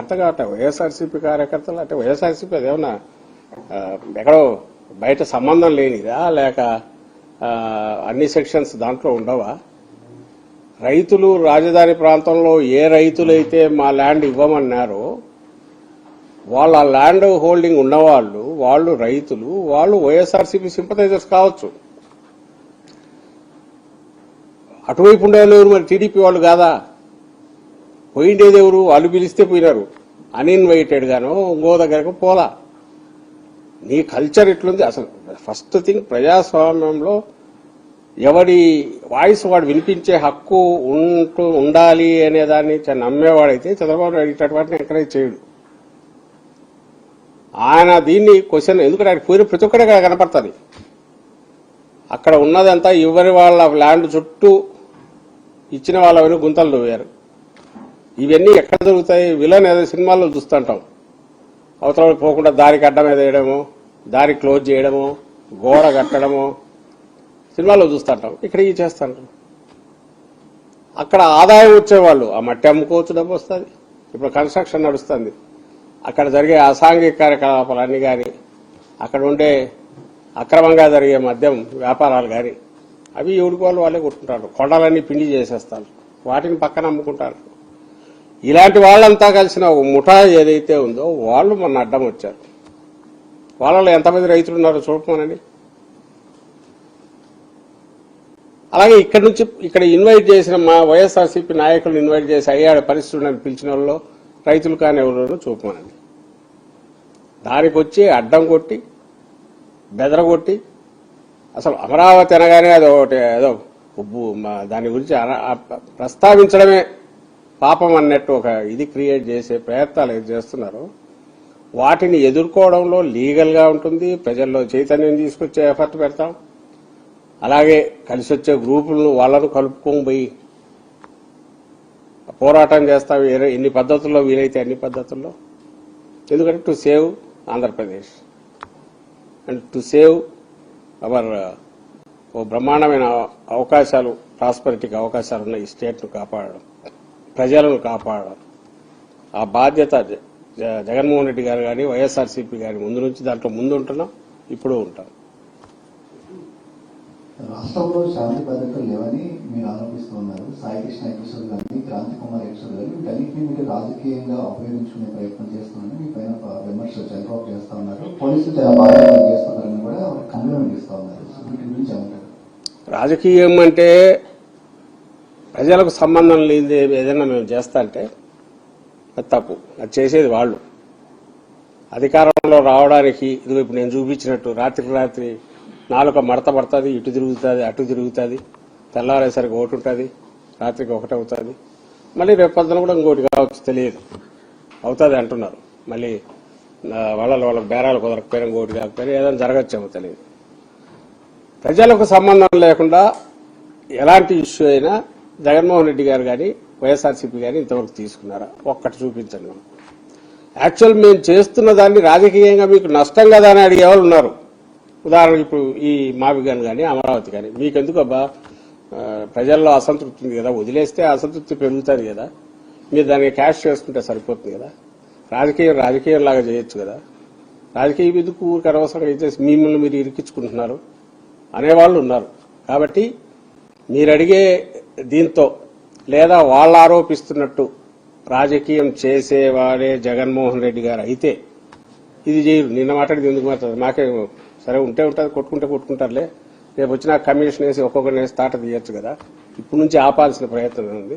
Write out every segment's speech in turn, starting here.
అర్థం కావట్లేదు. వైఎస్ఆర్సీపీ కార్యకర్తలు అంటే వైఎస్ఆర్సీపీ అదేమన్నా ఎక్కడో బయట సంబంధం లేనిదా, లేక అన్ని సెక్షన్స్ దాంట్లో ఉండవా? రైతులు రాజధాని ప్రాంతంలో ఏ రైతులైతే మా ల్యాండ్ ఇవ్వమన్నారో వాళ్ళ ల్యాండ్ హోల్డింగ్ ఉన్నవాళ్ళు, వాళ్ళు రైతులు, వాళ్ళు వైఎస్ఆర్సీపీ సింపథైజర్స్ కావచ్చు. అటువైపు ఉండేవాళ్ళు మరి టీడీపీ వాళ్ళు కాదా? పోయిండేది ఎవరు? వాళ్ళు పిలిస్తే పోయినారు. అన్ఇన్వైటెడ్ గానో ఇంకో దగ్గరకు పోలా. నీ కల్చర్ ఎట్లుంది అసలు? ఫస్ట్ థింగ్, ప్రజాస్వామ్యంలో ఎవడి వాయిస్ వాడు వినిపించే హక్కు ఉండాలి అనే దాన్ని నమ్మేవాడైతే చంద్రబాబు నాయుడు ఇట్లాంటి వాటిని ఎంకరేజ్ చేయడు. ఆయన దీన్ని క్వశ్చన్, ఎందుకంటే ఆయన పోయిన ప్రతి ఒక్కడే కనపడుతుంది. అక్కడ ఉన్నదంతా ఎవరి వాళ్ళ ల్యాండ్ చుట్టూ ఇచ్చిన వాళ్ళని గుంతలు దువ్వారు. ఇవన్నీ ఎక్కడ జరుగుతాయి? విలన్ ఏదో సినిమాల్లో చూస్తుంటాం. అవతల పోకుండా దారికి అడ్డం మీద వేయడము, దారి క్లోజ్ చేయడము, గోడ కట్టడము సినిమాల్లో చూస్తుంటాం. ఇక్కడ ఇవి చేస్తుంటాం. అక్కడ ఆదాయం వచ్చేవాళ్ళు ఆ మట్టి అమ్ముకోవచ్చు, డబ్బు వస్తుంది. ఇప్పుడు కన్స్ట్రక్షన్ నడుస్తుంది, అక్కడ జరిగే అసాంఘిక కార్యకలాపాలన్నీ కానీ, అక్కడ ఉండే అక్రమంగా జరిగే మద్యం వ్యాపారాలు కానీ, అవి ఎవరికి వాళ్ళు వాళ్ళే కొట్టుకుంటారు. కొండలన్నీ పిండి చేసేస్తారు, వాటిని పక్కన అమ్ముకుంటారు. ఇలాంటి వాళ్ళంతా కలిసిన ఒక ముఠా ఏదైతే ఉందో వాళ్ళు మొన్న అడ్డం వచ్చారు. వాళ్ళలో ఎంతమంది రైతులు ఉన్నారో చూడమనండి. అలాగే ఇక్కడ నుంచి ఇక్కడ ఇన్వైట్ చేసిన మా వైఎస్ఆర్సీపీ నాయకులను ఇన్వైట్ చేసి అయ్యాడు పరిస్థితులను పిలిచిన వాళ్ళు రైతులు కానీ ఎవరో చూపమనండి. దానికి వచ్చి అడ్డం కొట్టి బెదరగొట్టి, అసలు అమరావతి అనగానే అది ఒకటి ఏదో దాని గురించి ప్రస్తావించడమే పాపం అన్నట్టు ఒక ఇది క్రియేట్ చేసే ప్రయత్నాలు ఏది చేస్తున్నారో వాటిని ఎదుర్కోవడంలో లీగల్గా ఉంటుంది. ప్రజల్లో చైతన్యం తీసుకొచ్చే ఎఫర్ట్ పెడతాం. అలాగే కలిసి వచ్చే గ్రూపులను వాళ్ళను కలుపుకొని పోయి పోరాటం చేస్తాం ఎన్ని పద్ధతుల్లో వీలైతే అన్ని పద్ధతుల్లో. ఎందుకంటే to save Andhra Pradesh and to save our ఓ బ్రహ్మాండమైన అవకాశాలు, ప్రాస్పరిటీకి అవకాశాలు ఉన్న ఈ స్టేట్ను కాపాడడం, ప్రజలను కాపాడడం, ఆ బాధ్యత జగన్మోహన్ రెడ్డి గారు కానీ వైఎస్ఆర్సీపీ గారి ముందు నుంచి దాంట్లో ముందు ఉంటున్నాం, ఇప్పుడు ఉంటాం. రాష్ట్రంలో శాంతి భద్రతలు లేవని మీరు ఆరోపిస్తూ ఉన్నారు. సాయి కృష్ణ ఎపిసోడ్ కానీ, క్రాంతి కుమార్ ఎపిసోడ్ కానీ వీటన్నింటినీ మీరు రాజకీయంగా ఉపయోగించుకునే ప్రయత్నం చేస్తున్నారని మీ పైన విమర్శలు చంద్రబాబు చేస్తా ఉన్నారు. పోలీసులు చాలా బాగా చేస్తున్నారని కూడా కంప్లైంట్ ఇస్తా ఉన్నారు. వీటి గురించి ఏమంటారు? రాజకీయం అంటే ప్రజలకు సంబంధం లేని ఏదైనా మేము చేస్తా అంటే అది తప్పు. అది చేసేది వాళ్ళు. అధికారంలో రావడానికి ఇది ఇప్పుడు నేను చూపించినట్టు రాత్రికి రాత్రి నాలుక మడత పడుతుంది, ఇటు తిరుగుతుంది, అటు తిరుగుతుంది, తెల్లారేసరికి ఒకటి ఉంటుంది, రాత్రికి ఒకటి అవుతుంది, మళ్ళీ రేపు పొద్దున కూడా ఇంకోటి కావచ్చు, తెలియదు, అవుతుంది అంటున్నారు. మళ్ళీ వాళ్ళ బేరాలు కుదరకపోయినా ఇంకోటి కాకపోయినా ఏదైనా జరగచ్చేమో తెలియదు. ప్రజలకు సంబంధం లేకుండా ఎలాంటి ఇష్యూ అయినా జగన్మోహన్ రెడ్డి గారు కానీ వైఎస్ఆర్సీపీ కానీ ఇంతవరకు తీసుకున్నారా? ఒక్కటి చూపించండి. యాక్చువల్ మేము చేస్తున్న దాన్ని రాజకీయంగా మీకు నష్టం కదా అని అడిగేవాళ్ళు ఉన్నారు. ఉదాహరణకు ఇప్పుడు ఈ మావిగాన్ కానీ అమరావతి కానీ మీకెందుకు అబ్బా, ప్రజల్లో అసంతృప్తి ఉంది కదా, వదిలేస్తే అసంతృప్తి పెరుగుతుంది కదా, మీరు దాన్ని క్యాష్ చేసుకుంటే సరిపోతుంది కదా, రాజకీయం లాగా చేయొచ్చు కదా, రాజకీయం ఎందుకు అనవసరంగా అయితే మిమ్మల్ని మీరు ఇరికించుకుంటున్నారు అనేవాళ్ళు ఉన్నారు. కాబట్టి మీరు అడిగే దీంతో లేదా వాళ్ళు ఆరోపిస్తున్నట్టు రాజకీయం చేసేవాడే జగన్మోహన్ రెడ్డి గారు అయితే ఇది చేయరు. నిన్న మాట్లాడింది ఎందుకు మాట్లాడదు? మాకే సరే ఉంటే ఉంటుంది, కొట్టుకుంటారులే, రేపు వచ్చిన కమిషన్ వేసి ఒక్కొక్కరిని వేసి తాట తీయచ్చు కదా. ఇప్పుడు నుంచి ఆపాల్సిన ప్రయత్నం ఉంది.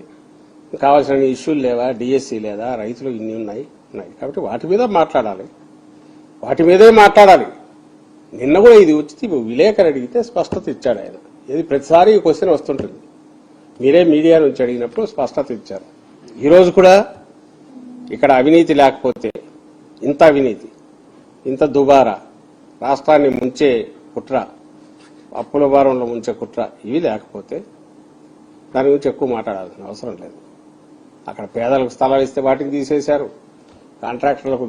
కావాల్సిన ఇష్యూలు లేవా? డిఎస్సీ లేదా? రైతులు ఇన్ని ఉన్నాయి. కాబట్టి వాటి మీద మాట్లాడాలి, వాటి మీదే మాట్లాడాలి. నిన్న కూడా ఇది వచ్చి విలేకరు అడిగితే స్పష్టత ఇచ్చాడు ఆయన. ఇది ప్రతిసారి ఈ క్వశ్చన్ వస్తుంటుంది. మీరే మీడియా నుంచి అడిగినప్పుడు స్పష్టత ఇచ్చారు. ఈరోజు కూడా ఇక్కడ అవినీతి లేకపోతే, ఇంత అవినీతి, ఇంత దుబారా, రాష్ట్రాన్ని ముంచే కుట్ర, అప్పుల భారంలో ముంచే కుట్ర ఇవి లేకపోతే దాని గురించి ఎక్కువ మాట్లాడాల్సిన అవసరం లేదు. అక్కడ పేదలకు స్థలాలు ఇస్తే వాటిని తీసేశారు, కాంట్రాక్టర్లకు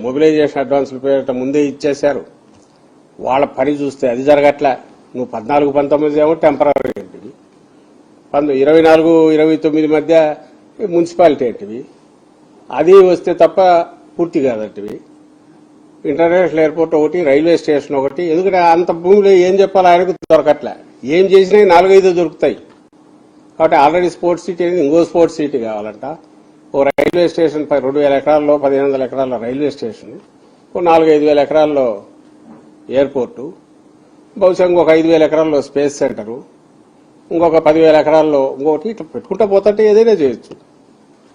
మొబిలైజేషన్ అడ్వాన్సులు పేరిట ముందే ఇచ్చేశారు. వాళ్ళ పని చూస్తే అది జరగట్లే. నువ్వు 14-19 ఏమో టెంపరీ ఏంటివి, 24-29 మధ్య మున్సిపాలిటీ ఏంటివి, అది వస్తే తప్ప పూర్తి కాదంటివి. ఇంటర్నేషనల్ ఎయిర్పోర్ట్ ఒకటి, రైల్వే స్టేషన్ ఒకటి. ఎందుకంటే అంత భూమిలో ఏం చెప్పాలి ఆయనకు దొరకట్లే. ఏం చేసినా 4-5 దొరుకుతాయి. కాబట్టి ఆల్రెడీ స్పోర్ట్స్ సిటీ అనేది ఇంకో స్పోర్ట్స్ సిటీ కావాలంట. ఓ రైల్వే స్టేషన్ 2,000 ఎకరాల్లో 1,500 ఎకరాల్లో రైల్వే స్టేషన్, ఓ 4-5 ఎకరాల్లో ఎయిర్పోర్టు, బహుశా ఇంకొక 5,000 ఎకరాల్లో స్పేస్ సెంటరు, ఇంకొక 10,000 ఎకరాల్లో ఇంకొకటి. ఇట్లా పెట్టుకుంటా పోతుంటే ఏదైనా చేయొచ్చు.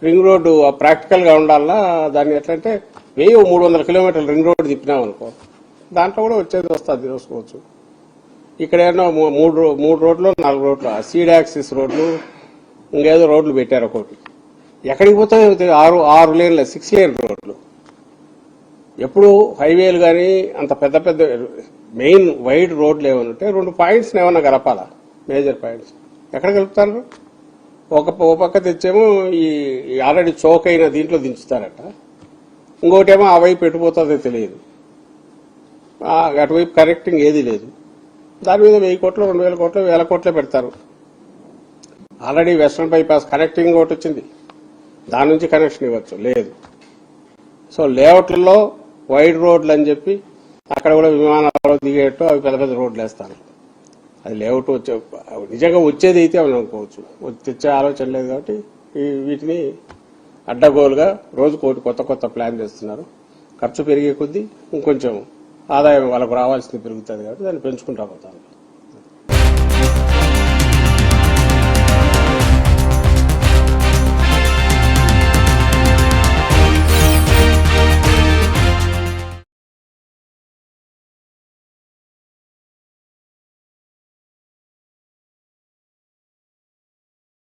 రింగ్ రోడ్డు ప్రాక్టికల్ గా ఉండాలా. దాన్ని ఎట్లంటే 1,300 కిలోమీటర్లు రింగ్ రోడ్డు తిప్పినాం అనుకో, దాంట్లో కూడా వచ్చేది వస్తుంది, చూసుకోవచ్చు. ఇక్కడ ఏమో 3 రోడ్లు 4 రోడ్లు సీడ్ యాక్సిస్ రోడ్లు, ఇంకేదో రోడ్లు పెట్టారు ఒకటి. ఎక్కడికి పోతాయి? 6 లేన్ల 6 లేన్ రోడ్లు. ఎప్పుడు హైవేలు కానీ అంత పెద్ద పెద్ద మెయిన్ వైడ్ రోడ్లు ఏమైనా ఉంటే 2 పాయింట్స్ ఏమన్నా కలపాలా, మేజర్ పాయింట్స్. ఎక్కడ కలుపుతారు? ఒక పక్క తెచ్చేమో ఈ ఆల్రెడీ చౌక్ అయిన దీంట్లో దించుతారట, ఇంకోటేమో ఆ వైపు ఎటుపోతుందో తెలియదు. అటువైపు కనెక్టింగ్ ఏది లేదు. దాని మీద 1,000 కోట్లు 2,000 కోట్లు 1,000 కోట్లే పెడతారు. ఆల్రెడీ వెస్టర్న్ బైపాస్ కనెక్టింగ్ ఒకటి వచ్చింది, దాని నుంచి కనెక్షన్ ఇవ్వచ్చు, లేదు. సో లేఅవుట్లలో వైడ్ రోడ్లు అని చెప్పి అక్కడ కూడా విమానాలు దిగేట్టు అవి పెద్ద పెద్ద రోడ్లు వేస్తారు. అది లేఅవుట్ వచ్చే నిజంగా వచ్చేది అయితే అని అనుకోవచ్చు. తెచ్చే ఆలోచన లేదు. కాబట్టి వీటిని అడ్డగోలుగా రోజుకోటి కొత్త ప్లాన్ చేస్తున్నారు. ఖర్చు పెరిగే కొద్దీ ఇంకొంచెం ఆదాయం వాళ్ళకు రావాల్సింది పెరుగుతుంది. కాబట్టి దాన్ని పెంచుకుంటా పోతారు.